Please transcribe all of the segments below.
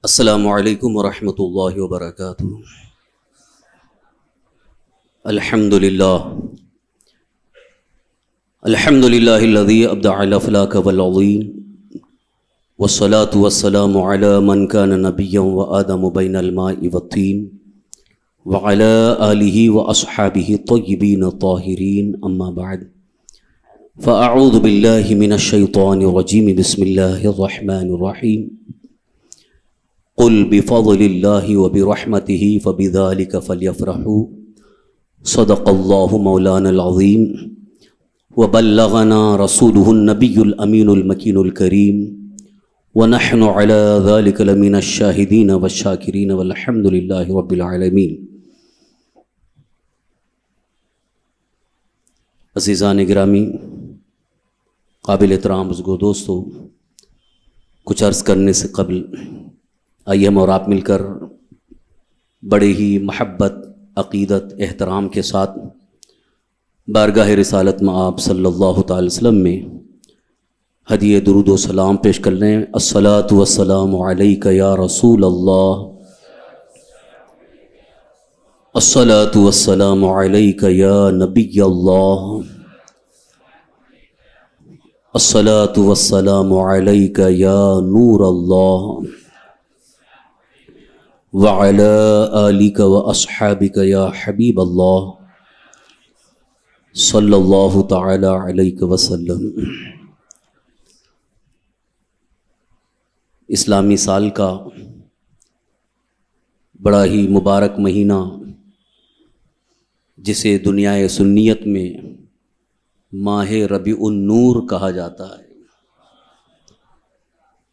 السلام علیکم ورحمۃ اللہ وبرکاتہ۔ الحمدللہ الذی ابدع الافلاک والعظیم والصلاة والسلام علی من کان نبیا وآدم بین الماء والطین وعلی آلہ واصحابہ الطیبین الطاہرین، اما بعد فاعوذ باللہ من الشیطان الرجیم، بسم اللہ الرحمن الرحیم۔ قل بفضل اللہ وبرحمتہ فبذلک فلیفرحوا، صدق اللہ مولانا العظیم، وبلغنا رسولہ النبی الامین المکین الکریم، ونحن علی ذلک لمن الشاہدین والشاکرین والحمد للہ رب العالمین۔ عزیزان گرامی، قابل احترام بزرگوں، دوستو، کچھ عرض کرنے سے قبل آئیے ہم اور آپ مل کر بڑے ہی محبت، عقیدت، احترام کے ساتھ بارگاہ رسالت مآب صلی اللہ تعالی وسلم میں ہدیہ درود و سلام پیش کر لیں۔ الصلاۃ والسلام علیک یا رسول اللہ، الصلاۃ والسلام علیک یا نبی اللہ، الصلاۃ والسلام علیک یا نور اللہ، وعلی آلک واصحابک یا حبیب اللہ صلی اللہ تعالی علیہ وسلم۔ اسلامی سال کا بڑا ہی مبارک مہینہ، جسے دنیا سنیت میں ماہ ربیع النور کہا جاتا ہے،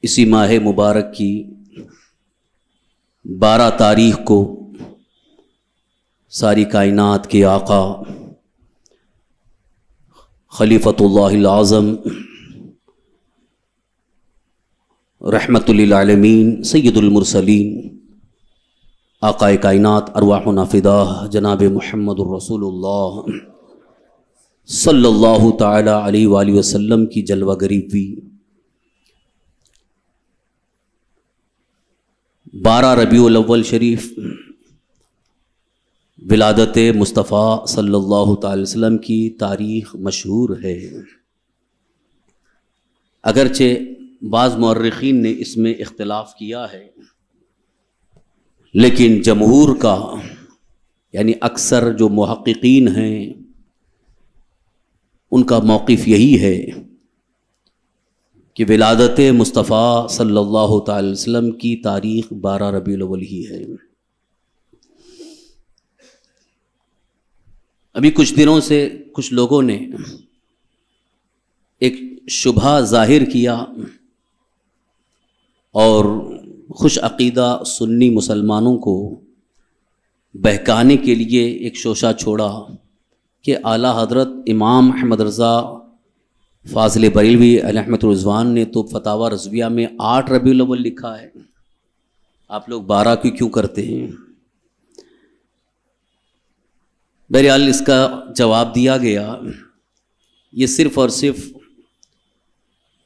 اسی ماہ مبارک کی 12 تاریخ کو ساری کائنات کے آقا خلیفۃ اللہ الاعظم رحمت للعالمین سید المرسلین آقا کائنات ارواحنا فداہ جناب محمد الرسول اللہ صلی اللہ تعالی علیہ وآلہ وسلم کی جلوہ گری ہوئی 12 ربیع الاول شریف ولادت مصطفیٰ صلی اللہ تعالی وسلم کی تاریخ مشہور ہے، اگرچہ بعض مورخین نے اس میں اختلاف کیا ہے، لیکن جمہور کا یعنی اکثر جو محققین ہیں ان کا موقف یہی ہے کہ ولادت مصطفیٰ صلی اللہ تعالی وسلم کی تاریخ 12 ربیع الاول ہی ہے۔ ابھی کچھ دنوں سے کچھ لوگوں نے ایک شبہ ظاہر کیا اور خوش عقیدہ سنی مسلمانوں کو بہکانے کے لیے ایک شوشہ چھوڑا کہ اعلیٰ حضرت امام احمد رضا فاضل بریلوی علیہ رحمۃ الرضوان نے تو فتاوی رضویہ میں 8 ربیع الاول لکھا ہے، آپ لوگ 12 کی کیوں کرتے ہیں؟ بہرحال اس کا جواب دیا گیا، یہ صرف اور صرف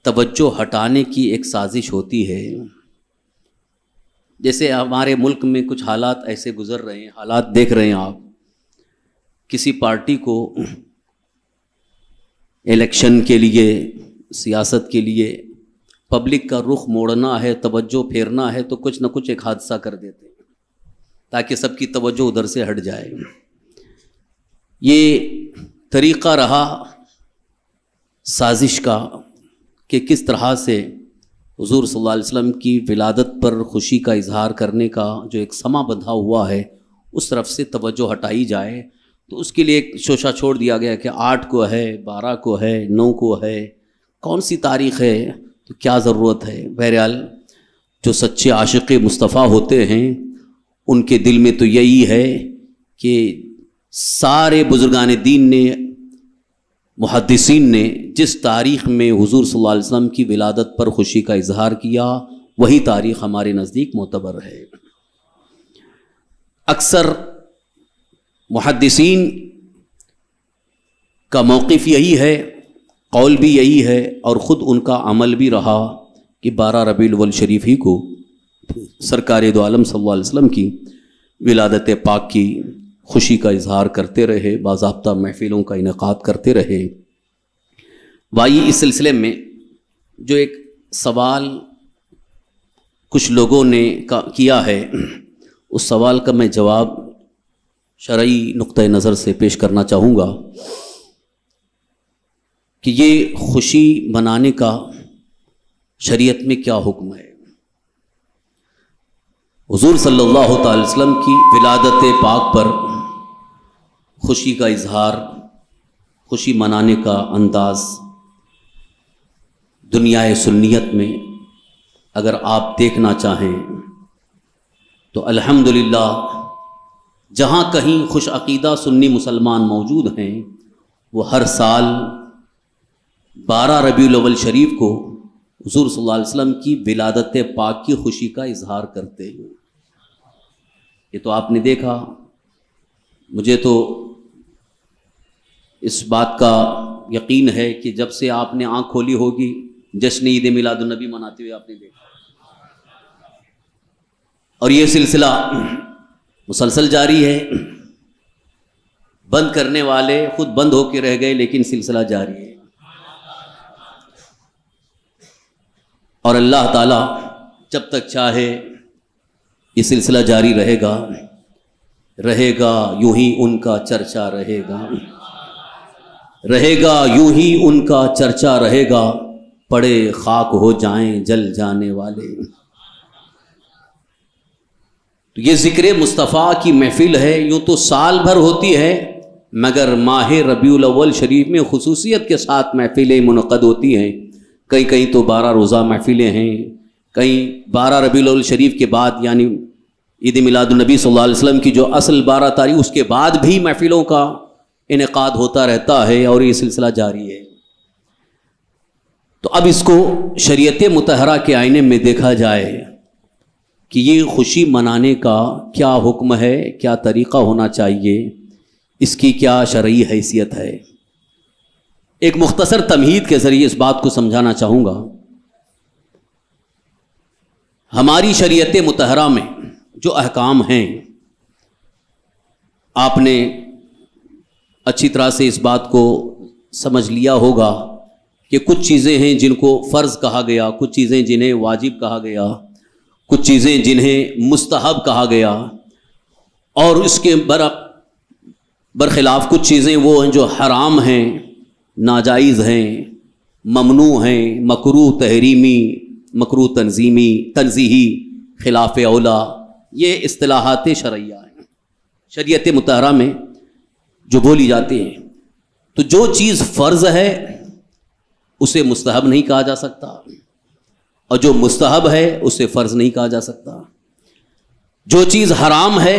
توجہ ہٹانے کی ایک سازش ہوتی ہے۔ جیسے ہمارے ملک میں کچھ حالات ایسے گزر رہے ہیں، حالات دیکھ رہے ہیں آپ، کسی پارٹی کو الیکشن کے لیے، سیاست کے لیے پبلک کا رخ موڑنا ہے، توجہ پھیرنا ہے، تو کچھ نہ کچھ ایک حادثہ کر دیتے ہیں تاکہ سب کی توجہ ادھر سے ہٹ جائے۔ یہ طریقہ رہا سازش کا کہ کس طرح سے حضور صلی اللہ علیہ وسلم کی ولادت پر خوشی کا اظہار کرنے کا جو ایک سما بندھا ہوا ہے اس طرف سے توجہ ہٹائی جائے، تو اس کے لیے ایک شوشہ چھوڑ دیا گیا کہ 8 کو ہے، 12 کو ہے، 9 کو ہے، کون سی تاریخ ہے، تو کیا ضرورت ہے۔ بہرحال جو سچے عاشق مصطفیٰ ہوتے ہیں ان کے دل میں تو یہی ہے کہ سارے بزرگان دین نے، محدثین نے جس تاریخ میں حضور صلی اللہ علیہ وسلم کی ولادت پر خوشی کا اظہار کیا، وہی تاریخ ہمارے نزدیک معتبر ہے۔ اکثر محدثین کا موقف یہی ہے، قول بھی یہی ہے، اور خود ان کا عمل بھی رہا کہ 12 ربیع الاول شریف ہی کو سرکار دو عالم صلی اللہ علیہ وسلم کی ولادت پاک کی خوشی کا اظہار کرتے رہے، باضابطہ محفلوں کا انعقاد کرتے رہے۔ وہی اس سلسلے میں جو ایک سوال کچھ لوگوں نے کیا ہے، اس سوال کا میں جواب شرعی نقطہ نظر سے پیش کرنا چاہوں گا کہ یہ خوشی منانے کا شریعت میں کیا حکم ہے۔ حضور صلی اللہ تعالی وسلم کی ولادت پاک پر خوشی کا اظہار، خوشی منانے کا انداز دنیا سنیت میں اگر آپ دیکھنا چاہیں تو الحمدللہ جہاں کہیں خوش عقیدہ سنی مسلمان موجود ہیں، وہ ہر سال 12 ربیع الاول شریف کو حضور صلی اللہ علیہ وسلم کی ولادت پاک کی خوشی کا اظہار کرتے ہیں۔ یہ تو آپ نے دیکھا، مجھے تو اس بات کا یقین ہے کہ جب سے آپ نے آنکھ کھولی ہوگی جشن عید میلاد النبی مناتے ہوئے آپ نے دیکھا، اور یہ سلسلہ مسلسل جاری ہے۔ بند کرنے والے خود بند ہو کے رہ گئے، لیکن سلسلہ جاری ہے، اور اللہ تعالی جب تک چاہے یہ سلسلہ جاری رہے گا یوں ہی ان کا چرچا رہے گا یوں ہی ان کا چرچا رہے گا، پڑے خاک ہو جائیں جل جانے والے۔ تو یہ ذکر مصطفیٰ کی محفل ہے، یوں تو سال بھر ہوتی ہے، مگر ماہ ربیع الاول شریف میں خصوصیت کے ساتھ محفلیں منعقد ہوتی ہیں۔ کہیں تو 12 روزہ محفلیں ہیں، کہیں 12 ربیع الاول شریف کے بعد یعنی عید میلاد النبی صلی اللہ علیہ وسلم کی جو اصل 12 تاریخ اس کے بعد بھی محفلوں کا انعقاد ہوتا رہتا ہے، اور یہ سلسلہ جاری ہے۔ تو اب اس کو شریعت مطہرہ کے آئینے میں دیکھا جائے کہ یہ خوشی منانے کا کیا حکم ہے، کیا طریقہ ہونا چاہیے، اس کی کیا شرعی حیثیت ہے۔ ایک مختصر تمہید کے ذریعے اس بات کو سمجھانا چاہوں گا۔ ہماری شریعت مطہرہ میں جو احکام ہیں، آپ نے اچھی طرح سے اس بات کو سمجھ لیا ہوگا کہ کچھ چیزیں ہیں جن کو فرض کہا گیا، کچھ چیزیں جنہیں واجب کہا گیا، کچھ چیزیں جنہیں مستحب کہا گیا، اور اس کے برخلاف کچھ چیزیں وہ ہیں جو حرام ہیں، ناجائز ہیں، ممنوع ہیں، مکروہ تحریمی، مکروہ تنزیہی، خلاف اولا۔ یہ اصطلاحات شرعیہ ہیں شریعت مطہرہ میں جو بولی جاتی ہیں۔ تو جو چیز فرض ہے اسے مستحب نہیں کہا جا سکتا، اور جو مستحب ہے اسے فرض نہیں کہا جا سکتا۔ جو چیز حرام ہے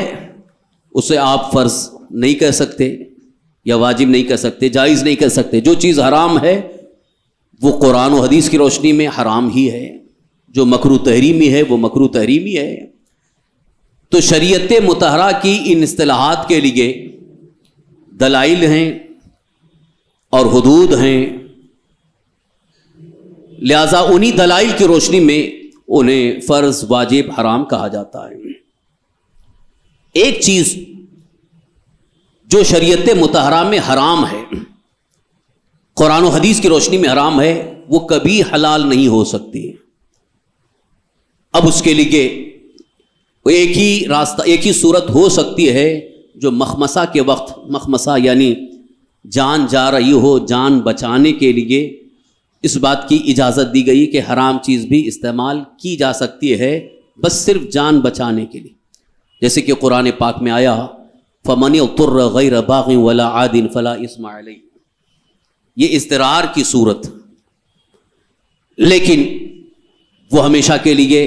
اسے آپ فرض نہیں کہہ سکتے یا واجب نہیں کہہ سکتے، جائز نہیں کہہ سکتے۔ جو چیز حرام ہے وہ قرآن و حدیث کی روشنی میں حرام ہی ہے، جو مکروہ تحریمی ہے وہ مکروہ تحریمی ہے۔ تو شریعت مطہرہ کی ان اصطلاحات کے لیے دلائل ہیں اور حدود ہیں، لہذا انہی دلائل کی روشنی میں انہیں فرض، واجب، حرام کہا جاتا ہے۔ ایک چیز جو شریعت مطہرہ میں حرام ہے، قرآن و حدیث کی روشنی میں حرام ہے، وہ کبھی حلال نہیں ہو سکتی۔ اب اس کے لیے ایک ہی راستہ، ایک ہی صورت ہو سکتی ہے، جو مخمصہ کے وقت، مخمصہ یعنی جان جا رہی ہو، جان بچانے کے لیے اس بات کی اجازت دی گئی کہ حرام چیز بھی استعمال کی جا سکتی ہے، بس صرف جان بچانے کے لیے، جیسے کہ قرآن پاک میں آیا فَمَنِ اضْطُرَّ غَيْرَ بَاغٍ وَلَا عَادٍ فَلَا إِثْمَ عَلَيْهِ۔ یہ اضطرار کی صورت، لیکن وہ ہمیشہ کے لیے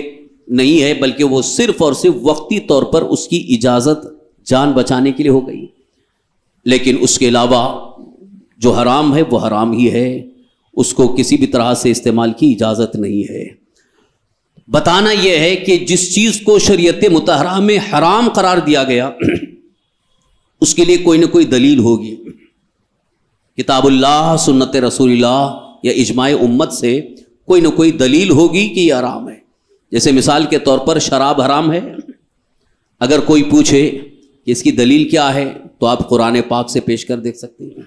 نہیں ہے، بلکہ وہ صرف اور صرف وقتی طور پر اس کی اجازت جان بچانے کے لیے ہو گئی، لیکن اس کے علاوہ جو حرام ہے وہ حرام ہی ہے، اس کو کسی بھی طرح سے استعمال کی اجازت نہیں ہے۔ بتانا یہ ہے کہ جس چیز کو شریعت مطہرہ میں حرام قرار دیا گیا اس کے لیے کوئی نہ کوئی دلیل ہوگی، کتاب اللہ، سنت رسول اللہ یا اجماع امت سے کوئی نہ کوئی دلیل ہوگی کہ یہ حرام ہے۔ جیسے مثال کے طور پر شراب حرام ہے، اگر کوئی پوچھے کہ اس کی دلیل کیا ہے تو آپ قرآن پاک سے پیش کر دیکھ سکتے ہیں،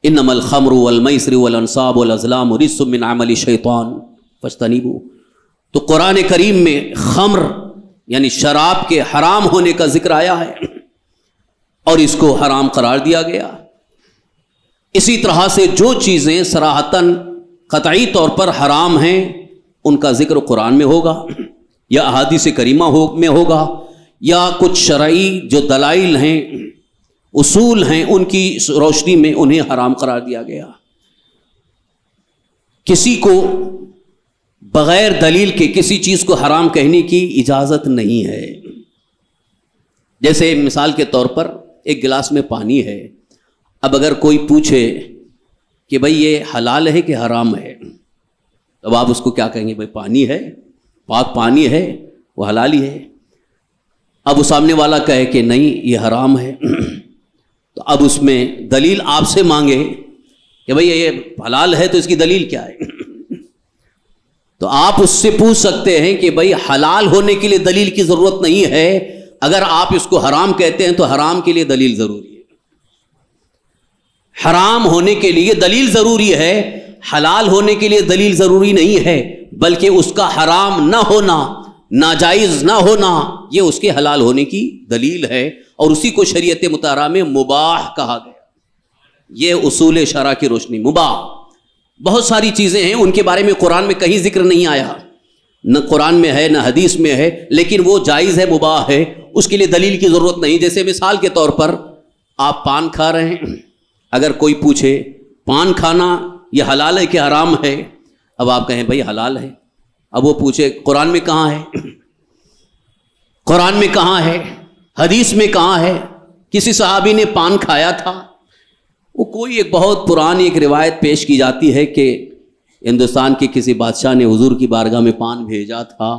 انما الخمر والمیسر والانصاب والازلام رجس من عمل الشیطان فاجتنبوہ۔ تو قرآن کریم میں خمر یعنی شراب کے حرام ہونے کا ذکر آیا ہے اور اس کو حرام قرار دیا گیا۔ اسی طرح سے جو چیزیں صراحتاً قطعی طور پر حرام ہیں ان کا ذکر قرآن میں ہوگا یا احادیث کریمہ میں ہوگا، یا کچھ شرعی جو دلائل ہیں، اصول ہیں، ان کی روشنی میں انہیں حرام قرار دیا گیا۔ کسی کو بغیر دلیل کے کسی چیز کو حرام کہنے کی اجازت نہیں ہے۔ جیسے مثال کے طور پر ایک گلاس میں پانی ہے، اب اگر کوئی پوچھے کہ بھئی یہ حلال ہے کہ حرام ہے، اب آپ اس کو کیا کہیں گے؟ بھئی پانی ہے، پاک پانی ہے، وہ حلال ہی ہے۔ اب وہ سامنے والا کہے کہ نہیں یہ حرام ہے، تو اب اس میں دلیل آپ سے مانگے کہ بھئی یہ حلال ہے تو اس کی دلیل کیا ہے؟ تو آپ اس سے پوچھ سکتے ہیں کہ بھئی حلال ہونے کے لیے دلیل کی ضرورت نہیں ہے، اگر آپ اس کو حرام کہتے ہیں تو حرام کے لیے دلیل ضروری ہے۔ حرام ہونے کے لیے دلیل ضروری ہے، حلال ہونے کے لیے دلیل ضروری نہیں ہے، بلکہ اس کا حرام نہ ہونا، ناجائز نہ ہونا، یہ اس کے حلال ہونے کی دلیل ہے، اور اسی کو شریعت مطہرہ میں مباح کہا گیا۔ یہ اصول شرع کی روشنی مباح، بہت ساری چیزیں ہیں ان کے بارے میں قرآن میں کہیں ذکر نہیں آیا، نہ قرآن میں ہے نہ حدیث میں ہے، لیکن وہ جائز ہے، مباح ہے، اس کے لیے دلیل کی ضرورت نہیں۔ جیسے مثال کے طور پر آپ پان کھا رہے ہیں، اگر کوئی پوچھے پان کھانا یہ حلال ہے کہ حرام ہے، اب آپ کہیں بھئی حلال ہے، اب وہ پوچھے قرآن میں کہاں ہے؟ قرآن میں کہاں ہے؟ حدیث میں کہاں ہے؟ کسی صحابی نے پان کھایا تھا؟ وہ کوئی ایک بہت پرانی ایک روایت پیش کی جاتی ہے کہ ہندوستان کے کسی بادشاہ نے حضور کی بارگاہ میں پان بھیجا تھا،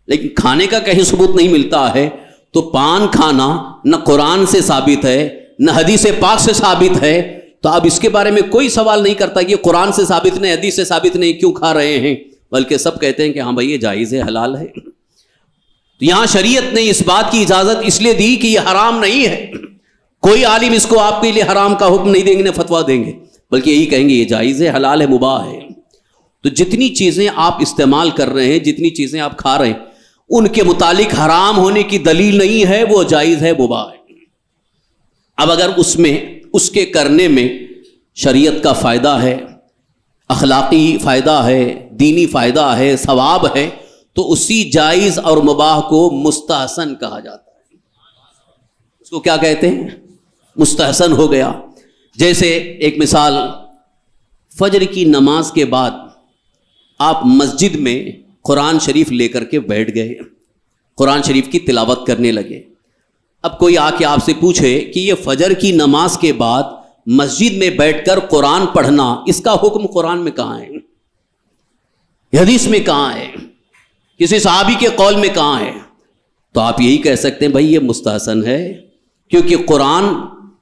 لیکن کھانے کا کہیں ثبوت نہیں ملتا ہے۔ تو پان کھانا نہ قرآن سے ثابت ہے نہ حدیث پاک سے ثابت ہے، تو اب اس کے بارے میں کوئی سوال نہیں کرتا کہ قرآن سے ثابت نہیں، حدیث سے ثابت نہیں، کیوں کھا رہے ہیں، بلکہ سب کہتے ہیں کہ ہاں بھائی یہ جائز ہے، حلال ہے۔ تو یہاں شریعت نے اس بات کی اجازت اس لیے دی کہ یہ حرام نہیں ہے، کوئی عالم اس کو آپ کے لیے حرام کا حکم نہیں دیں گے، نہ فتویٰ دیں گے، بلکہ یہی کہیں گے یہ جائز ہے، حلال ہے، مباح ہے۔ تو جتنی چیزیں آپ استعمال کر رہے ہیں، جتنی چیزیں آپ کھا رہے ہیں، ان کے متعلق حرام ہونے کی دلیل نہیں ہے، وہ جائز ہے، مباح ہے۔ اب اگر اس میں اس کے کرنے میں شریعت کا فائدہ ہے، اخلاقی فائدہ ہے، دینی فائدہ ہے، ثواب ہے، تو اسی جائز اور مباح کو مستحسن کہا جاتا ہے۔ اس کو کیا کہتے ہیں؟ مستحسن ہو گیا۔ جیسے ایک مثال، فجر کی نماز کے بعد آپ مسجد میں قرآن شریف لے کر کے بیٹھ گئے، قرآن شریف کی تلاوت کرنے لگے۔ اب کوئی آ کے آپ سے پوچھے کہ یہ فجر کی نماز کے بعد مسجد میں بیٹھ کر قرآن پڑھنا، اس کا حکم قرآن میں کہاں ہے؟ حدیث میں کہاں ہے؟ کسی صحابی کے قول میں کہاں ہے؟ تو آپ یہی کہہ سکتے ہیں بھائی یہ مستحسن ہے، کیونکہ قرآن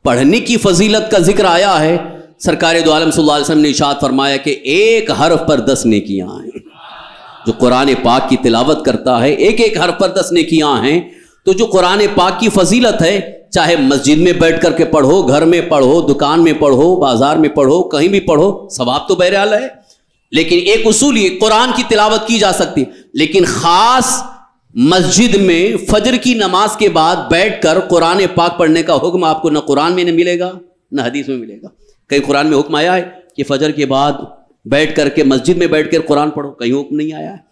پڑھنے کی فضیلت کا ذکر آیا ہے۔ سرکار دو عالم صلی اللہ علیہ وسلم نے ارشاد فرمایا کہ ایک حرف پر 10 نیکیاں ہیں۔ جو قرآن پاک کی تلاوت کرتا ہے ایک ایک حرف پر 10 نیکیاں ہیں۔ تو جو قرآن پاک کی فضیلت ہے، چاہے مسجد میں بیٹھ کر کے پڑھو، گھر میں پڑھو، دکان میں پڑھو، بازار میں پڑھو، کہیں بھی پڑھو، ثواب تو بہرحال ہے۔ لیکن ایک اصول یہ قرآن کی تلاوت کی جا سکتی، لیکن خاص مسجد میں فجر کی نماز کے بعد بیٹھ کر قرآن پاک پڑھنے کا حکم آپ کو نہ قرآن میں ملے گا نہ حدیث میں ملے گا۔ کہیں قرآن میں حکم آیا ہے کہ فجر کے بعد بیٹھ کر کے مسجد میں بیٹھ کر قرآن پڑھو؟ کہیں حکم نہیں آیا ہے۔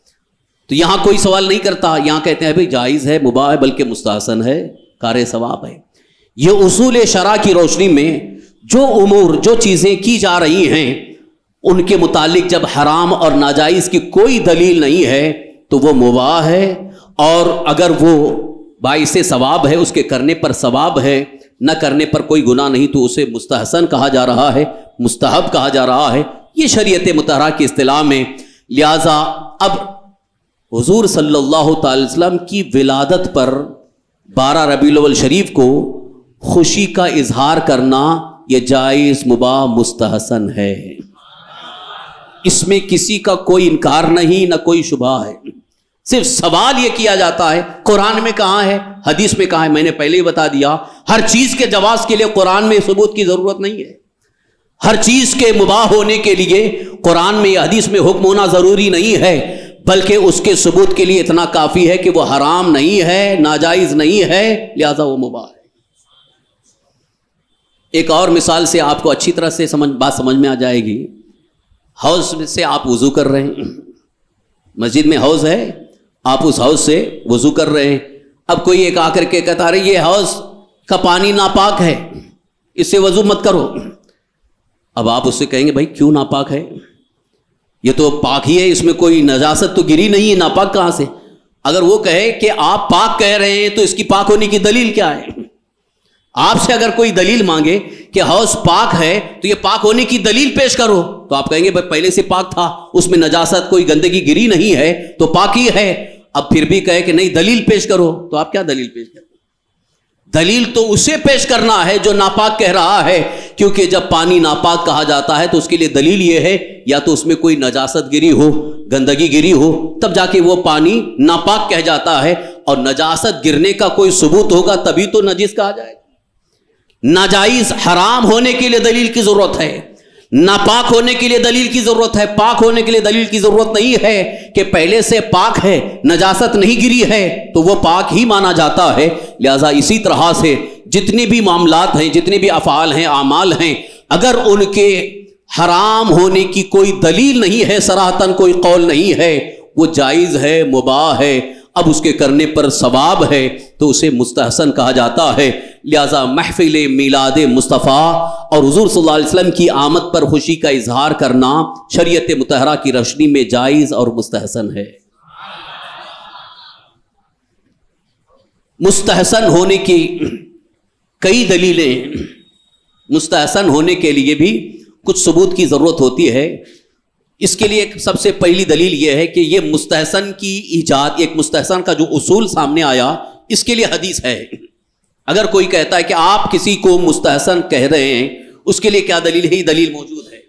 تو یہاں کوئی سوال نہیں کرتا، یہاں کہتے ہیں بھائی جائز ہے، مباح ہے، بلکہ مستحسن ہے، کار ثواب ہے۔ یہ اصول شرع کی روشنی میں جو امور، جو چیزیں کی جا رہی ہیں، ان کے متعلق جب حرام اور ناجائز کی کوئی دلیل نہیں ہے تو وہ مباح ہے، اور اگر وہ باعث ثواب ہے، اس کے کرنے پر ثواب ہے، نہ کرنے پر کوئی گناہ نہیں، تو اسے مستحسن کہا جا رہا ہے، مستحب کہا جا رہا ہے۔ یہ شریعت مطہرہ کی اصطلاح میں۔ لہذا اب حضور صلی اللہ تعالی وسلم کی ولادت پر 12 ربیع الاول شریف کو خوشی کا اظہار کرنا یہ جائز، مباح، مستحسن ہے، اس میں کسی کا کوئی انکار نہیں، نہ کوئی شبہ ہے۔ صرف سوال یہ کیا جاتا ہے قرآن میں کہاں ہے، حدیث میں کہاں ہے. میں نے پہلے ہی بتا دیا، ہر چیز کے جواز کے لیے قرآن میں ثبوت کی ضرورت نہیں ہے. ہر چیز کے مباح ہونے کے لیے قرآن میں یا حدیث میں حکم ہونا ضروری نہیں ہے، بلکہ اس کے ثبوت کے لیے اتنا کافی ہے کہ وہ حرام نہیں ہے، ناجائز نہیں ہے، لہذا وہ مباح ہے. ایک اور مثال سے آپ کو اچھی طرح سے بات سمجھ میں آ جائے گی. حوض سے آپ وضو کر رہے ہیں، مسجد میں حوض ہے، آپ اس حوض سے وضو کر رہے ہیں. اب کوئی ایک آ کر کے کہتا رہے یہ حوض کا پانی ناپاک ہے، اس سے وضو مت کرو. اب آپ اس سے کہیں گے بھائی کیوں ناپاک ہے؟ یہ تو پاک ہی ہے، اس میں کوئی نجاست تو گری نہیں ہے، ناپاک کہاں سے؟ اگر وہ کہے کہ آپ پاک کہہ رہے ہیں تو اس کی پاک ہونے کی دلیل کیا ہے؟ آپ سے اگر کوئی دلیل مانگے کہ حوض پاک ہے تو یہ پاک ہونے کی دلیل پیش کرو، تو آپ کہیں گے بھائی پہلے سے پاک تھا، اس میں نجاست کوئی گندگی گری نہیں ہے تو پاک ہی ہے. اب پھر بھی کہے کہ نہیں دلیل پیش کرو، تو آپ کیا دلیل پیش کریں؟ دلیل تو اسے پیش کرنا ہے جو ناپاک کہہ رہا ہے، کیونکہ جب پانی ناپاک کہا جاتا ہے تو اس کے لیے دلیل یہ ہے یا تو اس میں کوئی نجاست گری ہو، گندگی گری ہو، تب جا کے وہ پانی ناپاک کہہ جاتا ہے. اور نجاست گرنے کا کوئی ثبوت ہوگا تبھی تو نجس کہا جائے گا. ناجائز حرام ہونے کے لیے دلیل کی ضرورت ہے، ناپاک ہونے کے لیے دلیل کی ضرورت ہے. پاک ہونے کے لیے دلیل کی ضرورت نہیں ہے کہ پہلے سے پاک ہے، نجاست نہیں گری ہے تو وہ پاک ہی مانا جاتا ہے. لہذا اسی طرح سے جتنے بھی معاملات ہیں، جتنے بھی افعال ہیں، اعمال ہیں، اگر ان کے حرام ہونے کی کوئی دلیل نہیں ہے، صراحتاً کوئی قول نہیں ہے، وہ جائز ہے، مباح ہے، اب اس کے کرنے پر ثواب ہے تو اسے مستحسن کہا جاتا ہے. لہذا محفل میلاد مصطفیٰ اور حضور صلی اللہ علیہ وسلم کی آمد پر خوشی کا اظہار کرنا شریعت مطہرہ کی روشنی میں جائز اور مستحسن ہے. مستحسن ہونے کی کئی دلیلیں، مستحسن ہونے کے لیے بھی کچھ ثبوت کی ضرورت ہوتی ہے. اس کے لیے سب سے پہلی دلیل یہ ہے کہ یہ مستحسن کی ایجاد، ایک مستحسن کا جو اصول سامنے آیا، اس کے لیے حدیث ہے. اگر کوئی کہتا ہے کہ آپ کسی کو مستحسن کہہ رہے ہیں، اس کے لیے کیا دلیل ہے؟ دلیل موجود ہے،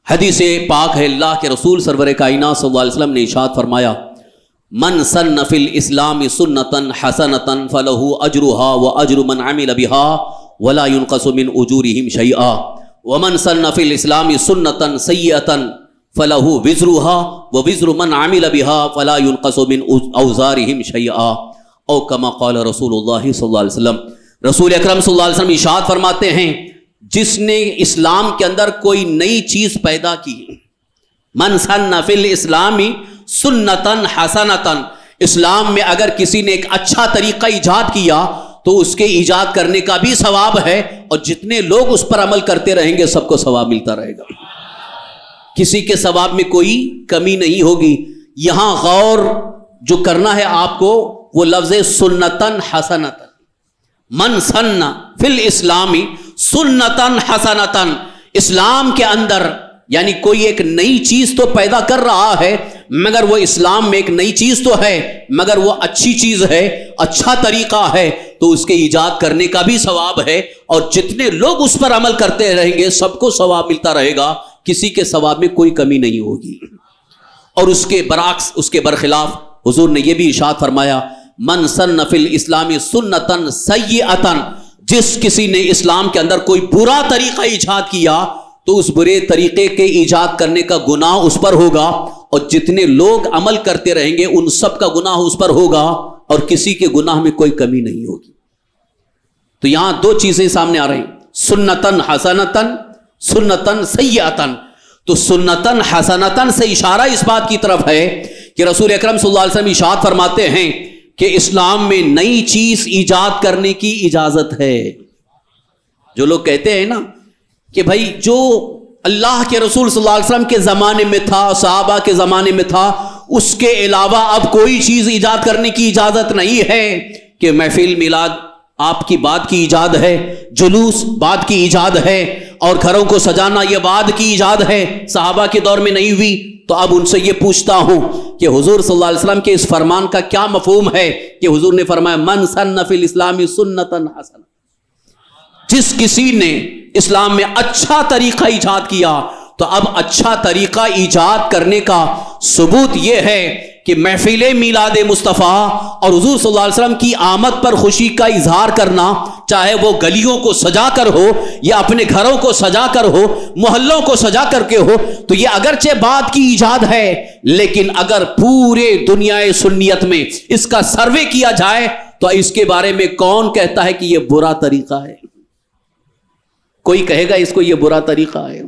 حدیث پاک ہے. اللہ کے رسول سرور کائنات صلی اللہ علیہ وسلم نے ارشاد فرمایا من سن فی الاسلام سنتا حسنتا فلہ اجرہا واجر من عمل بها ولا ينقص من اجورہم شیئا ومن سن فی الاسلام سنتا سیئتا فلہ وزرہا ووزر من عمل بها فلا ينقص من اوزارہم شیئا او کما قال رسول اللہ صلی اللہ علیہ وسلم. رسول اکرم صلی اللہ علیہ وسلم ارشاد فرماتے ہیں جس نے اسلام کے اندر کوئی نئی چیز پیدا کی، من سن فی الاسلام سنتا حسنتا، اسلام میں اگر کسی نے ایک اچھا طریقہ ایجاد کیا تو اس کے ایجاد کرنے کا بھی ثواب ہے، اور جتنے لوگ اس پر عمل کرتے رہیں گے سب کو ثواب ملتا رہے گا، کسی کے ثواب میں کوئی کمی نہیں ہوگی. یہاں غور جو کرنا ہے آپ کو وہ لفظ سنتن حسنتن، من سن فی الاسلام سنتن حسنتن، اسلام کے اندر یعنی کوئی ایک نئی چیز تو پیدا کر رہا ہے، مگر وہ اسلام میں ایک نئی چیز تو ہے مگر وہ اچھی چیز ہے، اچھا طریقہ ہے، تو اس کے ایجاد کرنے کا بھی ثواب ہے، اور جتنے لوگ اس پر عمل کرتے رہیں گے سب کو ثواب ملتا رہے گا، کسی کے ثواب میں کوئی کمی نہیں ہوگی. اور اس کے برعکس، اس کے برخلاف حضور نے یہ بھی ارشاد فرمایا من سن فی الاسلام سنتا سیئتا، جس کسی نے اسلام کے اندر کوئی برا طریقہ ایجاد کیا تو اس برے طریقے کے ایجاد کرنے کا گناہ اس پر ہوگا، اور جتنے لوگ عمل کرتے رہیں گے ان سب کا گناہ اس پر ہوگا، اور کسی کے گناہ میں کوئی کمی نہیں ہوگی. تو یہاں دو چیزیں سامنے آ رہی ہیں، سنتن حسنتن، سنتن سیئتن. تو سنتن حسنتن سے اشارہ اس بات کی طرف ہے کہ رسول اکرم صلی اللہ علیہ وسلم ارشاد فرماتے ہیں کہ اسلام میں نئی چیز ایجاد کرنے کی اجازت ہے. جو لوگ کہتے ہیں نا کہ بھائی جو اللہ کے رسول صلی اللہ علیہ وسلم کے زمانے میں تھا، صحابہ کے زمانے میں تھا، اس کے علاوہ اب کوئی چیز ایجاد کرنے کی اجازت نہیں ہے، کہ محفل میلاد آپ کی بات کی ایجاد ہے، جلوس بات کی ایجاد ہے، اور گھروں کو سجانا یہ بعد کی ایجاد ہے، صحابہ کے دور میں نہیں ہوئی. تو اب ان سے یہ پوچھتا ہوں کہ حضور صلی اللہ علیہ وسلم کے اس فرمان کا کیا مفہوم ہے کہ حضور نے فرمایا من سن فی الاسلام سنتا حسنہ، جس کسی نے اسلام میں اچھا طریقہ ایجاد کیا، تو اب اچھا طریقہ ایجاد کرنے کا ثبوت یہ ہے کہ محفل میلاد مصطفیٰ اور حضور صلی اللہ علیہ وسلم کی آمد پر خوشی کا اظہار کرنا، چاہے وہ گلیوں کو سجا کر ہو یا اپنے گھروں کو سجا کر ہو، محلوں کو سجا کر کے ہو، تو یہ اگرچہ بات کی ایجاد ہے، لیکن اگر پورے دنیا سنیت میں اس کا سروے کیا جائے تو اس کے بارے میں کون کہتا ہے کہ یہ برا طریقہ ہے؟ کوئی کہے گا اس کو یہ برا طریقہ ہے؟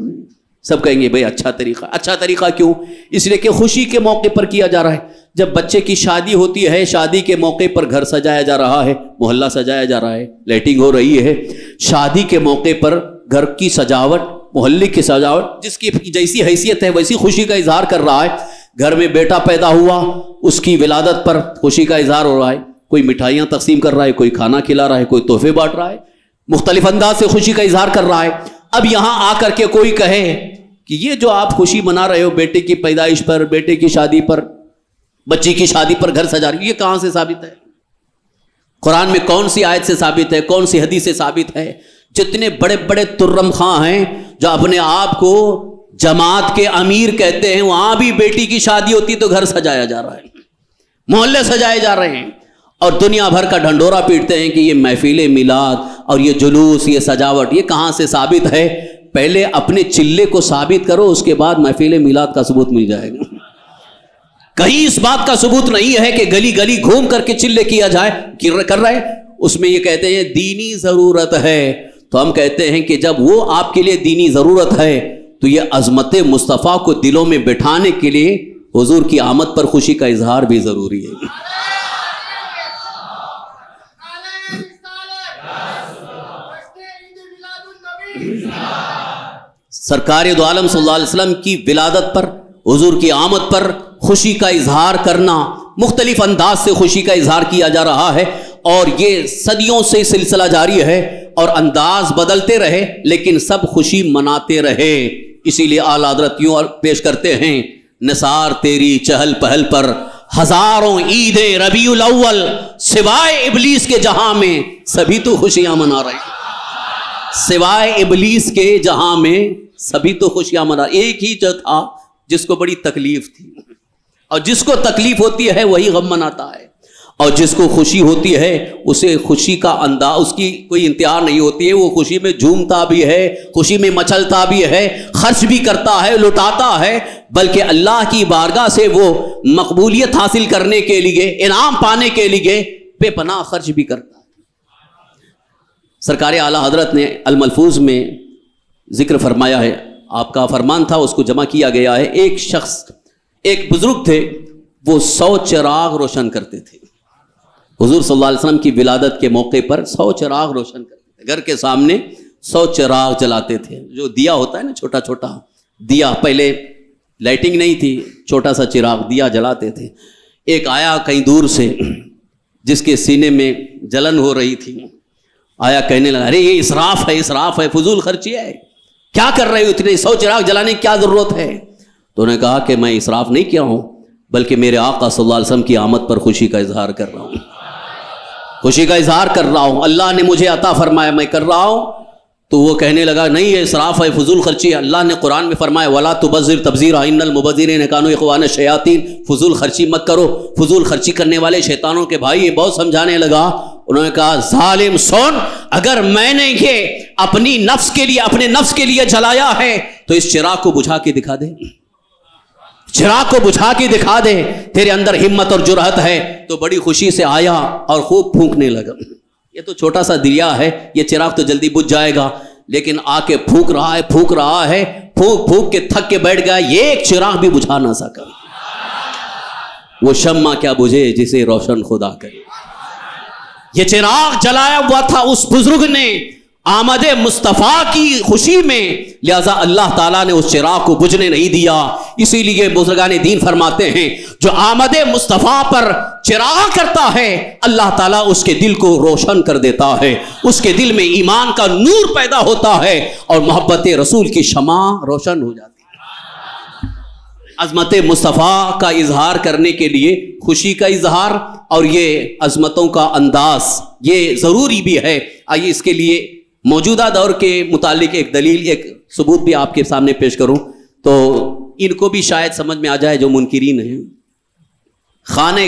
سب کہیں گے بھئی اچھا طریقہ۔ اچھا طریقہ کیوں؟ اس لیے کہ خوشی کے موقع پر کیا جا رہا ہے۔ جب بچے کی شادی ہوتی ہے، شادی کے موقع پر گھر سجایا جا رہا ہے، محلہ سجایا جا رہا ہے، لائٹنگ ہو رہی ہے، شادی کے موقع پر گھر کی سجاوٹ، محلے کی سجاوٹ، جس کی جیسی حیثیت ہے ویسی خوشی کا اظہار کر رہا ہے۔ گھر میں بیٹا پیدا ہوا، اس کی ولادت پر خوشی کا اظہار ہو رہا ہے، کوئی مٹھائیاں تقسیم کر رہا ہے، کوئی کھانا کھلا رہا ہے، کوئی تحفے بانٹ رہا ہے، مختلف انداز سے خوشی کا اظہار کر رہا ہے۔ اب یہاں آ کر کے کوئی کہے کہ یہ جو آپ خوشی منا رہے ہو بیٹے کی پیدائش پر، بیٹے کی شادی پر، بچی کی شادی پر گھر سجا رہی، یہ کہاں سے ثابت ہے؟ قرآن میں کون سی آیت سے ثابت ہے؟ کون سی حدیث سے ثابت ہے؟ جتنے بڑے بڑے ترم خاں ہیں جو اپنے آپ کو جماعت کے امیر کہتے ہیں، وہاں بھی بیٹی کی شادی ہوتی تو گھر سجایا جا رہا ہے، محلے سجائے جا رہے ہیں، اور دنیا بھر کا ڈھنڈورا پیٹتے ہیں کہ یہ محفل میلاد اور یہ جلوس، یہ سجاوٹ، یہ کہاں سے ثابت ہے؟ پہلے اپنے چلے کو ثابت کرو، اس کے بعد محفل میلاد کا ثبوت مل جائے گا۔ کہیں اس بات کا ثبوت نہیں ہے کہ گلی گلی گھوم کر کے چلے کیا جائے، کر رہے، اس میں یہ کہتے ہیں دینی ضرورت ہے، تو ہم کہتے ہیں کہ جب وہ آپ کے لیے دینی ضرورت ہے تو یہ عظمت مصطفیٰ کو دلوں میں بٹھانے کے لیے حضور کی آمد پر خوشی کا اظہار بھی ضروری ہے۔ سرکار دو عالم صلی اللہ علیہ وسلم کی ولادت پر، حضور کی آمد پر خوشی کا اظہار کرنا، مختلف انداز سے خوشی کا اظہار کیا جا رہا ہے، اور یہ صدیوں سے سلسلہ جاری ہے، اور انداز بدلتے رہے لیکن سب خوشی مناتے رہے۔ اسی لیے اعلیٰ حضرت یوں پیش کرتے ہیں، نثار تیری چہل پہل پر ہزاروں عید ربیع الاول، سوائے ابلیس کے جہاں میں سبھی تو خوشیاں منا رہے ہیں، سوائے ابلیس کے جہاں میں سبھی تو خوشیاں منا۔ ایک ہی جو تھا جس کو بڑی تکلیف تھی، اور جس کو تکلیف ہوتی ہے وہی غم مناتا ہے، اور جس کو خوشی ہوتی ہے اسے خوشی کا انداز، اس کی کوئی انتہا نہیں ہوتی ہے، وہ خوشی میں جھومتا بھی ہے، خوشی میں مچلتا بھی ہے، خرچ بھی کرتا ہے، لٹاتا ہے، بلکہ اللہ کی بارگاہ سے وہ مقبولیت حاصل کرنے کے لیے، انعام پانے کے لیے بے پناہ خرچ بھی کرتا ہے۔ سرکار اعلیٰ حضرت نے الملفوظ میں ذکر فرمایا ہے، آپ کا فرمان تھا، اس کو جمع کیا گیا ہے۔ ایک شخص، ایک بزرگ تھے، وہ 100 چراغ روشن کرتے تھے۔ حضور صلی اللہ علیہ وسلم کی ولادت کے موقع پر 100 چراغ روشن کرتے تھے، گھر کے سامنے 100 چراغ جلاتے تھے۔ جو دیا ہوتا ہے نا، چھوٹا چھوٹا دیا، پہلے لائٹنگ نہیں تھی، چھوٹا سا چراغ دیا جلاتے تھے۔ ایک آیا کہیں دور سے، جس کے سینے میں جلن ہو رہی تھی، آیا کہنے لگا، ارے یہ اسراف ہے، اسراف ہے، فضول خرچی ہے، کیا کر رہے ہو، اتنے 100 چراغ جلانے کی کیا ضرورت ہے؟ تو انہوں نے کہا کہ میں اسراف نہیں کیا ہوں، بلکہ میرے آقا صلی اللہ علیہ وسلم کی آمد پر خوشی کا اظہار کر رہا ہوں، خوشی کا اظہار کر رہا ہوں، اللہ نے مجھے عطا فرمایا، میں کر رہا ہوں۔ تو وہ کہنے لگا نہیں یہ اسراف ہے، فضول خرچی ہے، اللہ نے قرآن میں فرمایا وَلَا تُبَذِّرْ تَبْذِيرًا إِنَّ الْمُبَذِّرِينَ كَانُوا إِخْوَانَ الشَّيَاطِينَ، فضول خرچی مت کرو، فضول خرچی کرنے والے شیطانوں کے بھائی، یہ بہت سمجھانے لگا۔ انہوں نے کہا ظالم سن، اگر میں نے یہ اپنی نفس کے لیے، اپنے نفس کے لیے جلایا ہے تو اس چراغ کو بجھا کے دکھا دے، چراغ کو بجھا کے دکھا دے، تیرے اندر ہمت اور جرأت ہے۔ تو بڑی خوشی سے آیا اور خوب پھونکنے لگا۔ یہ تو چھوٹا سا دریا ہے، یہ چراغ تو جلدی بجھ جائے گا، لیکن آ کے پھونک رہا ہے، پھونک رہا ہے، پھونک پھونک کے تھک کے بیٹھ گیا، یہ ایک چراغ بھی بجھا نہ سکا۔ وہ شمع کیا بجھے جسے روشن خدا کرے۔ یہ چراغ جلایا ہوا تھا اس بزرگ نے آمد مصطفیٰ کی خوشی میں، لہذا اللہ تعالیٰ نے اس چراغ کو بجھنے نہیں دیا۔ اسی لیے بزرگان دین فرماتے ہیں جو آمد مصطفیٰ پر چراغ کرتا ہے اللہ تعالیٰ اس کے دل کو روشن کر دیتا ہے، اس کے دل میں ایمان کا نور پیدا ہوتا ہے اور محبت رسول کی شمع روشن ہو جاتی ہے۔ عظمت مصطفیٰ کا اظہار کرنے کے لیے خوشی کا اظہار اور یہ عظمتوں کا انداز یہ ضروری بھی ہے۔ آئیے اس کے لیے موجودہ دور کے متعلق ایک دلیل، ایک ثبوت بھی آپ کے سامنے پیش کروں تو ان کو بھی شاید سمجھ میں آ جائے جو منکرین ہیں۔ خانہ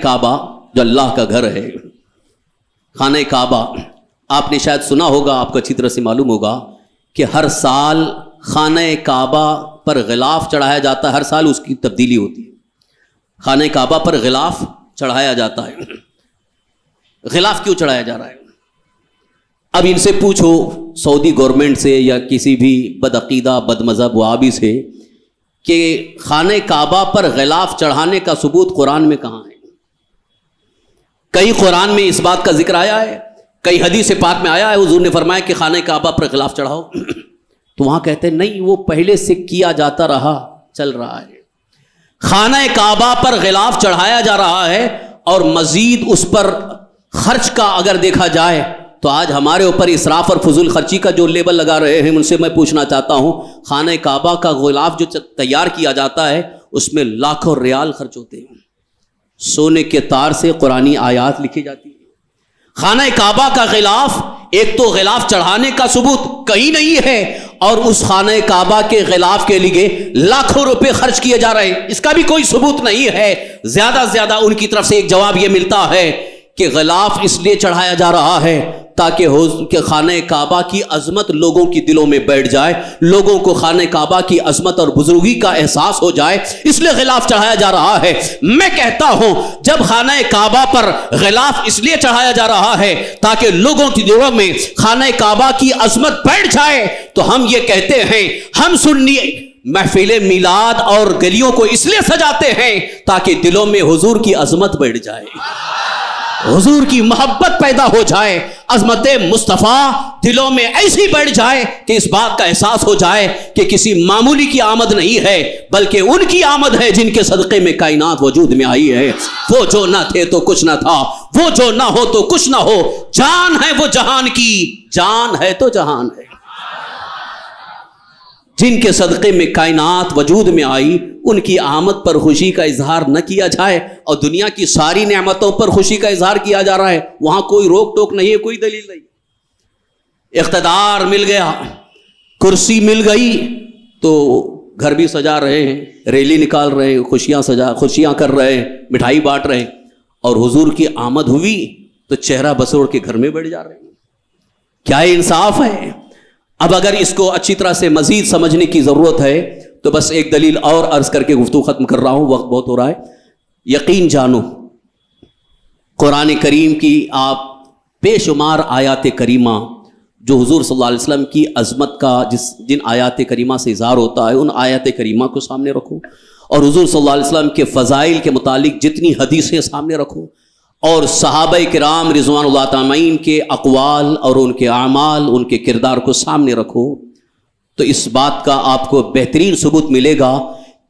کعبہ جو اللہ کا گھر ہے، خانہ کعبہ آپ نے شاید سنا ہوگا، آپ کو اچھی طرح سے معلوم ہوگا کہ ہر سال خانہ کعبہ پر غلاف چڑھایا جاتا ہے، ہر سال اس کی تبدیلی ہوتی ہے۔ خانہ کعبہ پر غلاف چڑھایا جاتا ہے۔ غلاف کیوں چڑھایا جا رہا ہے؟ اب ان سے پوچھو سعودی گورنمنٹ سے یا کسی بھی بدعقیدہ بد مذہب وہابی سے کہ خانہ کعبہ پر غلاف چڑھانے کا ثبوت قرآن میں کہاں ہے؟ کئی قرآن میں اس بات کا ذکر آیا ہے، کئی حدیث پاک میں آیا ہے، حضور نے فرمایا کہ خانہ کعبہ پر غلاف چڑھاؤ، تو وہاں کہتے ہیں نہیں، وہ پہلے سے کیا جاتا رہا، چل رہا ہے۔ خانہ کعبہ پر غلاف چڑھایا جا رہا ہے، اور مزید اس پر خرچ کا اگر دیکھا جائے تو آج ہمارے اوپر اسراف اور فضول خرچی کا جو لیبل لگا رہے ہیں، ان سے میں پوچھنا چاہتا ہوں، خانہ کعبہ کا غلاف جو تیار کیا جاتا ہے اس میں لاکھوں ریال خرچ ہوتے ہیں، سونے کے تار سے قرآنی آیات لکھی جاتی ہیں۔ خانہ کعبہ کا غلاف، ایک تو غلاف چڑھانے کا ثبوت کہیں نہیں ہے، اور اس خانہ کعبہ کے غلاف کے لیے لاکھوں روپے خرچ کیے جا رہے ہیں، اس کا بھی کوئی ثبوت نہیں ہے۔ زیادہ سے زیادہ ان کی طرف سے ایک جواب یہ ملتا ہے کہ غلاف اس لیے چڑھایا جا رہا ہے تاکہ خانہ کعبہ کی عظمت لوگوں کی دلوں میں بیٹھ جائے، لوگوں کو خانہ کعبہ کی عظمت اور بزرگی کا احساس ہو جائے، اس لیے غلاف چڑھایا جا رہا ہے۔ میں کہتا ہوں جب خانہ کعبہ پر غلاف اس لیے چڑھایا جا رہا ہے تاکہ لوگوں کی دلوں میں خانہ کعبہ کی عظمت بیٹھ جائے، تو ہم یہ کہتے ہیں، ہم سنی محفل میلاد اور گلیوں کو اس لیے سجاتے ہیں تاکہ دلوں میں حضور کی عظمت بیٹھ جائے، حضور کی محبت پیدا ہو جائے، عظمت مصطفیٰ دلوں میں ایسی بیٹھ جائے کہ اس بات کا احساس ہو جائے کہ کسی معمولی کی آمد نہیں ہے، بلکہ ان کی آمد ہے جن کے صدقے میں کائنات وجود میں آئی ہے۔ وہ جو نہ تھے تو کچھ نہ تھا، وہ جو نہ ہو تو کچھ نہ ہو، جان ہے وہ جہان کی، جان ہے تو جہان ہے۔ جن کے صدقے میں کائنات وجود میں آئی، ان کی آمد پر خوشی کا اظہار نہ کیا جائے، اور دنیا کی ساری نعمتوں پر خوشی کا اظہار کیا جا رہا ہے، وہاں کوئی روک ٹوک نہیں ہے، کوئی دلیل نہیں۔ اقتدار مل گیا، کرسی مل گئی تو گھر بھی سجا رہے ہیں، ریلی نکال رہے ہیں، خوشیاں کر رہے ہیں، مٹھائی بانٹ رہے ہیں، اور حضور کی آمد ہوئی تو چہرہ بسوڑ کے گھر میں بیٹھ جا رہے ہیں۔ کیا انصاف ہے؟ اب اگر اس کو اچھی طرح سے مزید سمجھنے کی ضرورت ہے تو بس ایک دلیل اور عرض کر کے گفتگو ختم کر رہا ہوں، وقت بہت ہو رہا ہے۔ یقین جانو، قرآن کریم کی آپ بے شمار آیات کریمہ جو حضور صلی اللہ علیہ وسلم کی عظمت کا جن آیات کریمہ سے اظہار ہوتا ہے، ان آیات کریمہ کو سامنے رکھو، اور حضور صلی اللہ علیہ وسلم کے فضائل کے متعلق جتنی حدیثیں سامنے رکھو، اور صحابہ کرام رضوان اللہ تعالیٰ کے اقوال اور ان کے اعمال، ان کے کردار کو سامنے رکھو، تو اس بات کا آپ کو بہترین ثبوت ملے گا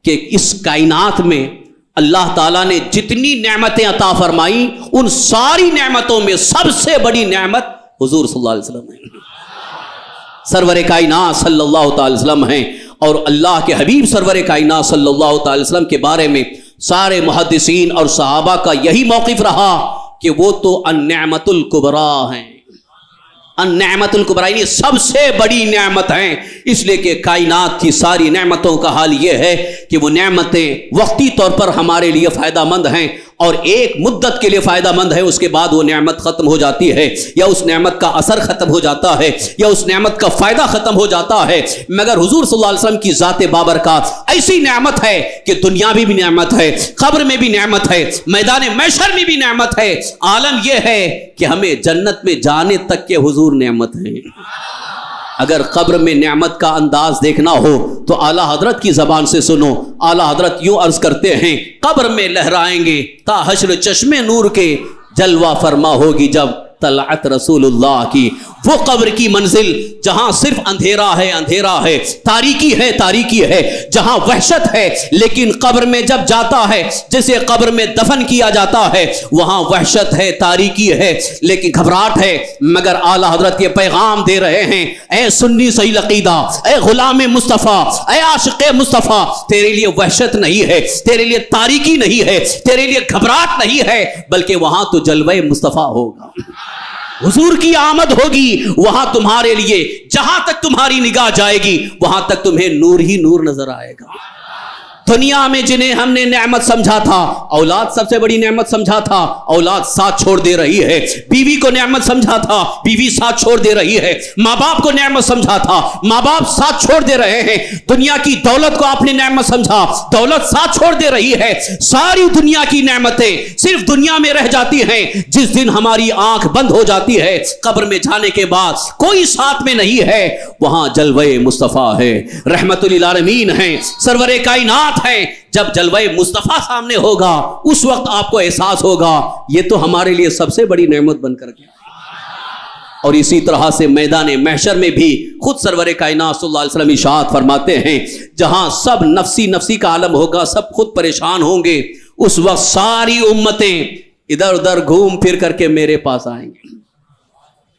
کہ اس کائنات میں اللہ تعالیٰ نے جتنی نعمتیں عطا فرمائی، ان ساری نعمتوں میں سب سے بڑی نعمت حضور صلی اللہ علیہ وسلم ہے، سرور کائنات صلی اللہ تعالی وسلم ہیں۔ اور اللہ کے حبیب سرور کائنات صلی اللہ تعالی وسلم کے بارے میں سارے محدثین اور صحابہ کا یہی موقف رہا کہ وہ تو النعمت الکبریٰ ہیں، النعمت الکبریٰ، یہ سب سے بڑی نعمت ہیں، اس لیے کہ کائنات کی ساری نعمتوں کا حال یہ ہے کہ وہ نعمتیں وقتی طور پر ہمارے لیے فائدہ مند ہیں، اور ایک مدت کے لیے فائدہ مند ہے، اس کے بعد وہ نعمت ختم ہو جاتی ہے، یا اس نعمت کا اثر ختم ہو جاتا ہے، یا اس نعمت کا فائدہ ختم ہو جاتا ہے۔ مگر حضور صلی اللہ علیہ وسلم کی ذات بابرکات ایسی نعمت ہے کہ دنیا میں بھی نعمت ہے، قبر میں بھی نعمت ہے، میدان محشر میں بھی نعمت ہے۔ عالم یہ ہے کہ ہمیں جنت میں جانے تک کے حضور نعمت ہیں۔ اگر قبر میں نعمت کا انداز دیکھنا ہو تو اعلیٰ حضرت کی زبان سے سنو، اعلیٰ حضرت یوں عرض کرتے ہیں، قبر میں لہرائیں گے تا حشر چشمے نور کے، جلوہ فرما ہوگی جب طلعت رسول اللہ کی۔ وہ قبر کی منزل جہاں صرف اندھیرا ہے، اندھیرا ہے، تاریکی ہے، تاریکی ہے، جہاں وحشت ہے، لیکن قبر میں جب جاتا ہے، جسے قبر میں دفن کیا جاتا ہے، وہاں وحشت ہے، تاریکی ہے، لیکن گھبراہٹ ہے۔ مگر اعلیٰ حضرت یہ پیغام دے رہے ہیں، اے سنی صحیح عقیدہ، اے غلام مصطفیٰ، اے عاشق مصطفیٰ، تیرے لیے وحشت نہیں ہے، تیرے لیے تاریکی نہیں ہے، تیرے لیے گھبراہٹ نہیں ہے، بلکہ وہاں تو جلوہ مصطفیٰ ہوگا، حضور کی آمد ہوگی، وہاں تمہارے لیے جہاں تک تمہاری نگاہ جائے گی وہاں تک تمہیں نور ہی نور نظر آئے گا۔ دنیا میں جنہیں ہم نے نعمت سمجھا تھا، اولاد سب سے بڑی نعمت سمجھا تھا، اولاد ساتھ چھوڑ دے رہی ہے. بیوی کو نعمت سمجھا تھا، بیوی ساتھ چھوڑ دے رہی ہے. ماں باپ کو نعمت سمجھا تھا، ماں باپ ساتھ چھوڑ دے رہے ہیں. دنیا کی دولت کو آپ نے نعمت سمجھا، دولت ساتھ چھوڑ دے رہی ہے. ساری دنیا کی نعمتیں صرف دنیا میں رہ جاتی ہیں. جس دن ہماری آنکھ بند ہو جاتی ہے قبر میں جانے کے بعد، کوئی ساتھ میں نہیں ہے، وہاں جلوہ مصطفیٰ ہے، رحمت للعالمین ہے، سرور کائنات ہے. جب جلوہ مصطفیٰ سامنے ہوگا اس وقت آپ کو احساس ہوگا یہ تو ہمارے لیے سب سے بڑی نعمت بن کر گیا. اور اسی طرح سے میدان محشر میں بھی خود سرور کائنات صلی اللہ علیہ وسلم ارشاد فرماتے ہیں جہاں سب نفسی نفسی کا عالم ہوگا، سب خود پریشان ہوں گے، اس وقت ساری امتیں ادھر ادھر گھوم پھر کر کے میرے پاس آئیں گے.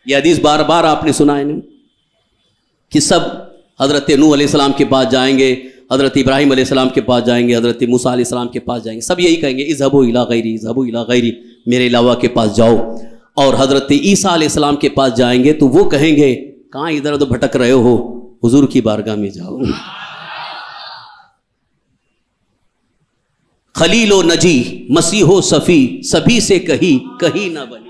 یہ حدیث بار بار آپ نے سنا ہے نا کہ سب حضرت نوح علیہ السلام کے پاس جائیں گے، حضرت ابراہیم علیہ السلام کے پاس جائیں گے، حضرت موسیٰ علیہ السلام کے پاس جائیں گے. سب یہی کہیں گے اذهبوا الی غیری، اذهبوا الی غیری، میرے علاوہ کے پاس جاؤ. اور حضرت عیسیٰ علیہ السلام کے پاس جائیں گے تو وہ کہیں گے کہاں ادھر ادھر بھٹک رہے ہو، حضور کی بارگاہ میں جاؤ. خلیل و نجی، مسیح و صفی، سبھی سے کہیں نہ بنی.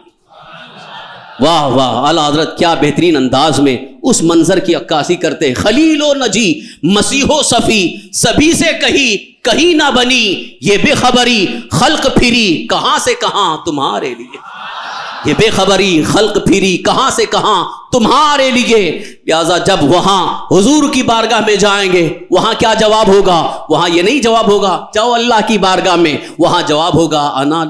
واہ واہ، اعلیٰ حضرت کیا بہترین انداز میں اس منظر کی عکاسی کرتے ہیں. خلیل و نجی، مسیح و صفی، سبھی سے کہیں نہ بنی، یہ بے خبری خلق پھری کہاں سے کہاں تمہارے لیے. یہ بے خبری خلق پھری کہاں سے کہاں تمہارے لیے. لہذا جب وہاں حضور کی بارگاہ میں جائیں گے وہاں کیا جواب ہوگا؟ وہاں یہ نہیں جواب ہوگا جاؤ اللہ کی بارگاہ میں، وہاں جواب ہوگا انا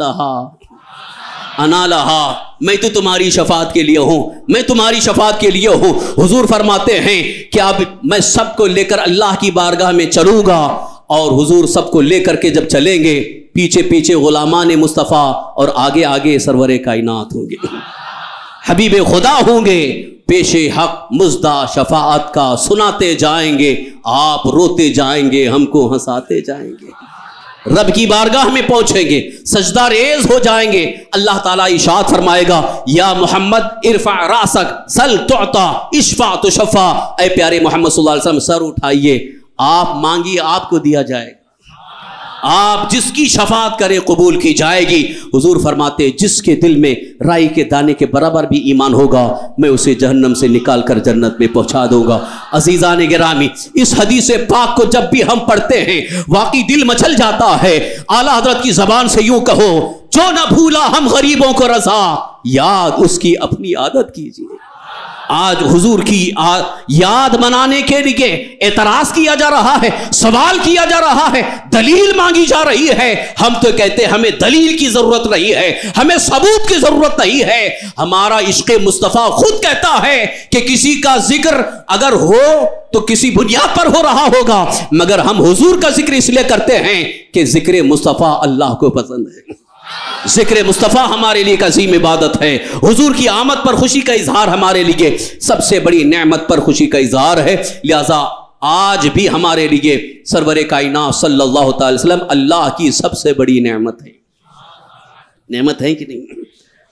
لہا، میں تو تمہاری شفاعت کے لیے ہوں، میں تمہاری شفاعت کے لیے ہوں. حضور فرماتے ہیں کہ اب میں سب کو لے کر اللہ کی بارگاہ میں چلوں گا، اور حضور سب کو لے کر کے جب چلیں گے پیچھے پیچھے غلامان مصطفیٰ اور آگے آگے سرور کائنات ہوں گے، حبیب خدا ہوں گے. پیش حق مزدہ شفاعت کا سناتے جائیں گے، آپ روتے جائیں گے، ہم کو ہنساتے جائیں گے. رب کی بارگاہ میں پہنچیں گے، سجدہ ریز ہو جائیں گے. اللہ تعالیٰ ارشاد فرمائے گا یا محمد ارفع راسک سل تعطا اشفع تشفع. اے پیارے محمد صلی اللہ علیہ وسلم سر اٹھائیے، آپ مانگیے آپ کو دیا جائے گا، آپ جس کی شفاعت کرے قبول کی جائے گی. حضور فرماتے جس کے دل میں رائی کے دانے کے برابر بھی ایمان ہوگا میں اسے جہنم سے نکال کر جنت میں پہنچا دوں گا. عزیزان گرامی، اس حدیث پاک کو جب بھی ہم پڑھتے ہیں واقعی دل مچل جاتا ہے. اعلیٰ حضرت کی زبان سے یوں کہو جو نہ بھولا ہم غریبوں کو رضا، یاد اس کی اپنی عادت کیجیے. آج حضور کی یاد منانے کے لیے اعتراض کیا جا رہا ہے، سوال کیا جا رہا ہے، دلیل مانگی جا رہی ہے. ہم تو کہتے ہیں ہمیں دلیل کی ضرورت نہیں ہے، ہمیں ثبوت کی ضرورت نہیں ہے. ہمارا عشق مصطفیٰ خود کہتا ہے کہ کسی کا ذکر اگر ہو تو کسی بنیاد پر ہو رہا ہوگا، مگر ہم حضور کا ذکر اس لیے کرتے ہیں کہ ذکر مصطفیٰ اللہ کو پسند ہے. ذکر مصطفیٰ ہمارے لیے ایک عظیم عبادت ہے. حضور کی آمد پر خوشی کا اظہار ہمارے لیے سب سے بڑی نعمت پر خوشی کا اظہار ہے. لہذا آج بھی ہمارے لیے سرور کائنات صلی اللہ تعالی وسلم اللہ کی سب سے بڑی نعمت ہے. نعمت ہے کہ نہیں؟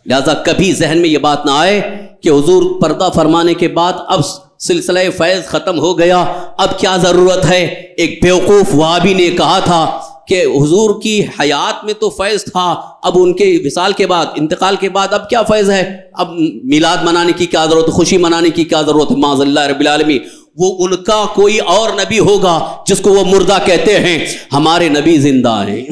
لہذا کبھی ذہن میں یہ بات نہ آئے کہ حضور پردہ فرمانے کے بعد اب سلسلہ فیض ختم ہو گیا، اب کیا ضرورت ہے. ایک بیوقوف وہابی نے کہا تھا کہ حضور کی حیات میں تو فیض تھا، اب ان کے وصال کے بعد، انتقال کے بعد اب کیا فیض ہے، اب میلاد منانے کی کیا ضرورت، خوشی منانے کی کیا ضرورت. معاذ اللہ رب العالمین، وہ ان کا کوئی اور نبی ہوگا جس کو وہ مردہ کہتے ہیں. ہمارے نبی زندہ ہیں.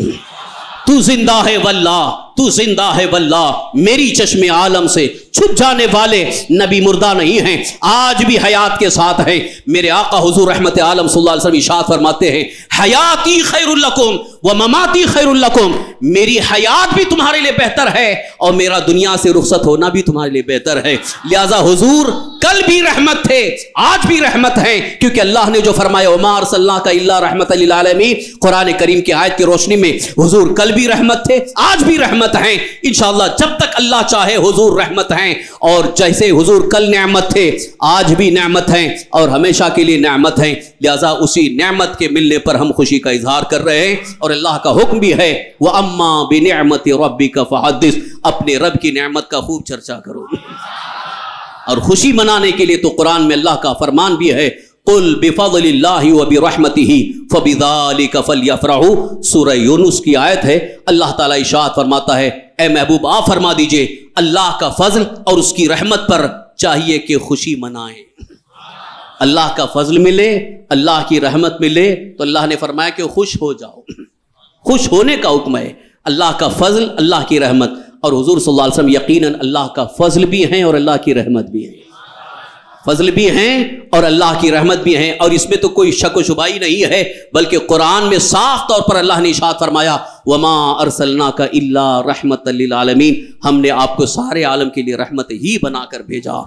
تو زندہ ہے واللہ، تو زندہ ہے واللہ، میری چشم عالم سے چھپ جانے والے نبی مردہ نہیں ہیں، آج بھی حیات کے ساتھ ہیں. میرے آقا حضور رحمت عالم صلی اللہ علیہ وسلم ارشاد فرماتے ہیں حیاتی خیر لکم و مماتی خیر لکم، میری حیات بھی تمہارے لیے بہتر ہے اور میرا دنیا سے رخصت ہونا بھی تمہارے لیے بہتر ہے. لہذا حضور کل بھی رحمت تھے، آج بھی رحمت ہیں، کیونکہ اللہ نے جو فرمایا وما ارسلناک الا رحمۃ للعالمین، قرآن کریم کی آیت کی روشنی میں حضور کل بھی رحمت تھے، آج بھی رحمت ہیں. انشاءاللہ جب تک اللہ چاہے حضور رحمت ہیں، اور جیسے حضور کل نعمت تھے آج بھی نعمت ہیں اور ہمیشہ کے لیے نعمت ہیں. لہذا اسی نعمت کے ملنے پر ہم خوشی کا اظہار کر رہے ہیں. اور اللہ کا حکم بھی ہے وَأَمَّا بِنِعْمَةِ رَبِّكَ فَحَدِّثْ، اپنے رب کی نعمت کا خوب چرچا کرو. اور خوشی منانے کے لیے تو قرآن میں اللہ کا فرمان بھی ہے قل بفضل اللہ وبرحمتہ فبذلک فلیفرحوا، سورہ یونس کی آیت ہے۔ اللہ تعالیٰ ارشاد فرماتا ہے اے محبوب آپ فرما دیجئے اللہ کا فضل اور اس کی رحمت پر چاہیے کہ خوشی منائیں۔ اللہ کا فضل ملے، اللہ کی رحمت ملے تو اللہ نے فرمایا کہ خوش ہو جاؤ، خوش ہونے کا حکم ہے۔ اللہ کا فضل، اللہ کی رحمت، اور حضور صلی اللہ علیہ وسلم یقیناً اللہ کا فضل بھی ہیں اور اللہ کی رحمت بھی ہیں، فضل بھی ہیں اور اللہ کی رحمت بھی ہیں، اور اس میں تو کوئی شک و شبہ ہی نہیں ہے، بلکہ قرآن میں صاف طور پر اللہ نے ارشاد فرمایا وما ارسلناک الا رحمت للعالمین، ہم نے آپ کو سارے عالم کے لیے رحمت ہی بنا کر بھیجا۔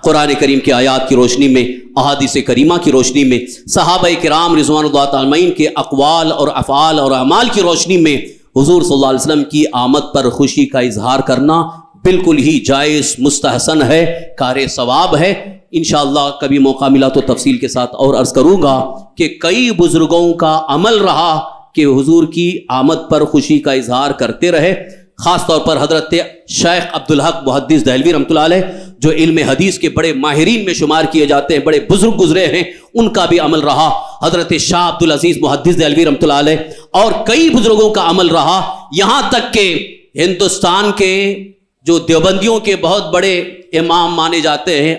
قرآن کریم کی آیات کی روشنی میں، احادیث کریمہ کی روشنی میں، صحابہ کرام رضوان اللہ تعالی علیہم کے اقوال اور افعال اور اعمال کی روشنی میں حضور صلی اللہ علیہ وسلم کی آمد پر خوشی کا اظہار کرنا بالکل ہی جائز، مستحسن ہے، کار ثواب ہے۔ انشاءاللہ کبھی موقع ملا تو تفصیل کے ساتھ اور عرض کروں گا کہ کئی بزرگوں کا عمل رہا کہ حضور کی آمد پر خوشی کا اظہار کرتے رہے، خاص طور پر حضرت شیخ عبدالحق محدث دہلوی رحمۃ اللہ علیہ جو علم حدیث کے بڑے ماہرین میں شمار کیے جاتے ہیں، بڑے بزرگ گزرے ہیں، ان کا بھی عمل رہا۔ حضرت شاہ عبدالعزیز محدث دہلوی رحمۃ اللہ علیہ اور کئی بزرگوں کا عمل رہا، یہاں تک کہ ہندوستان کے جو دیوبندیوں کے بہت بڑے امام مانے جاتے ہیں،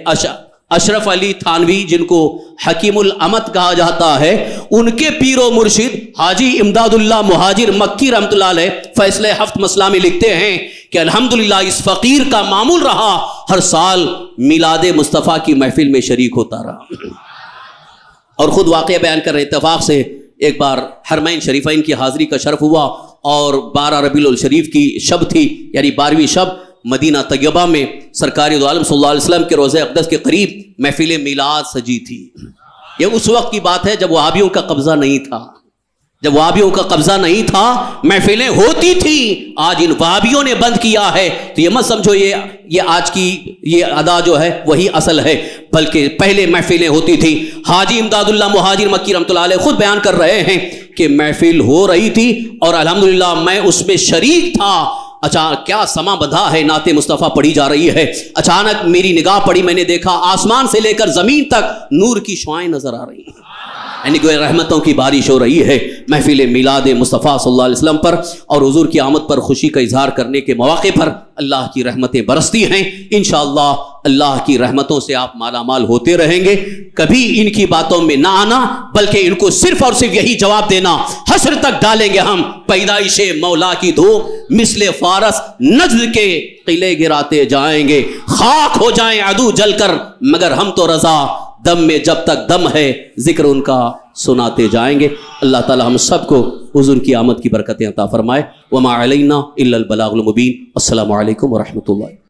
اشرف علی تھانوی جن کو حکیم الامت کہا جاتا ہے، ان کے پیر و مرشد حاجی امداد اللہ مہاجر مکی رحمۃ اللہ علیہ فیصلہ ہفت مسئلہ میں لکھتے ہیں کہ الحمدللہ اس فقیر کا معمول رہا ہر سال میلاد مصطفیٰ کی محفل میں شریک ہوتا رہا، اور خود واقعہ بیان کر رہے اتفاق سے ایک بار حرمین شریفین کی حاضری کا شرف ہوا، اور 12 ربیع الشریف کی شب تھی، یعنی 12ویں شب، مدینہ طیبہ میں سرکار دو عالم صلی اللہ علیہ وسلم کے روضہ اقدس کے قریب محفل میلاد سجی تھی۔ یہ اس وقت کی بات ہے جب وہابیوں کا قبضہ نہیں تھا، جب وہابیوں کا قبضہ نہیں تھا محفلیں ہوتی تھی، آج ان وہابیوں نے بند کیا ہے، تو یہ مت سمجھو یہ آج کی یہ ادا جو ہے وہی اصل ہے، بلکہ پہلے محفلیں ہوتی تھی۔ حاجی امداد اللہ مہاجر مکی رحمۃ اللہ علیہ خود بیان کر رہے ہیں کہ محفل ہو رہی تھی اور الحمدللہ میں اس میں شریک تھا، اچانک کیا سما بدھا ہے، نعت مصطفیٰ پڑھی جا رہی ہے، اچانک میری نگاہ پڑی، میں نے دیکھا آسمان سے لے کر زمین تک نور کی شعائیں نظر آ رہی ہیں، یعنی کہ رحمتوں کی بارش ہو رہی ہے محفل میلاد مصطفیٰ صلی اللہ علیہ وسلم پر، اور حضور کی آمد پر خوشی کا اظہار کرنے کے مواقع پر اللہ کی رحمتیں برستی ہیں۔ انشاءاللہ اللہ کی رحمتوں سے آپ مالا مال ہوتے رہیں گے، کبھی ان کی باتوں میں نہ آنا، بلکہ ان کو صرف اور صرف یہی جواب دینا، حشر تک ڈالیں گے ہم پیدائش مولا کی دھوپ، مثل فارس نجد کے قلعے گراتے جائیں گے، خاک ہو جائیں عدو جل کر مگر ہم تو رضا، دم میں جب تک دم ہے ذکر ان کا سناتے جائیں گے۔ اللہ تعالی ہم سب کو حضور کی آمد کی برکتیں عطا فرمائے۔ وما علینا الا البلاغ المبین۔ السلام علیکم ورحمۃ اللہ۔